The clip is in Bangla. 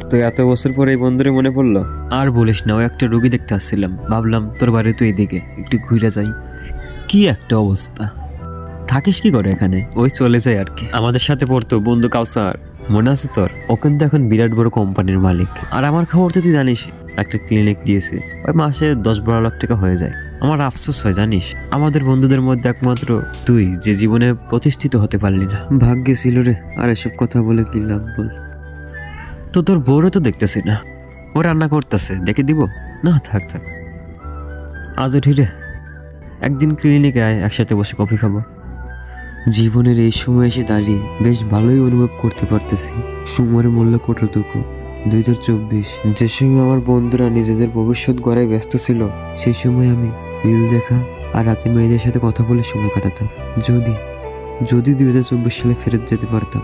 তো এত বছর পরে এই বন্ধুরে মনে পড়লো? আর বলিস না, ও একটা রোগী দেখতে আসছিলাম, ভাবলাম তোর বাড়ি তো এইদিকে একটু ঘুরে যাই। কি একটা অবস্থা! থাকিস কি করে এখানে? ওই চলে যায় আর কি। আমাদের সাথে পড়তো বন্ধু কাউসার, মনে আছে তোর? ও কিন্তু এখন বিরাট বড় কোম্পানির মালিক। আর আমার খবর তো তুই জানিস, একটা ক্লিনিক দিয়েছে, ওই মাসে 10-12 লাখ টাকা হয়ে যায়। আমার আফসোস হয় জানিস, আমাদের বন্ধুদের মধ্যে একমাত্র তুই যে জীবনে প্রতিষ্ঠিত হতে পারলি না। ভাগ্যে ছিল রে। আর এসব কথা বলে কি লাভ বল? তো তোর বউরে তো দেখতেছি না, ও রান্না করতেছে, দেখে দিব? না থাক থাক, আজ উঠি রে, একদিন ক্লিনিকে আয়, একসাথে বসে কফি খাবো। জীবনের এই সময় এসে দাঁড়িয়ে বেশ ভালোই অনুভব করতে পারতেছি সময়ের মূল্য কতটুকু। 2024, যে সময় আমার বন্ধুরা নিজেদের ভবিষ্যৎ গড়ায় ব্যস্ত ছিল, সেই সময় আমি রিল দেখা আর রাতে মেয়েদের সাথে কথা বলে সময় কাটাতাম। যদি যদি 2024 সালে ফেরত যেতে পারতাম,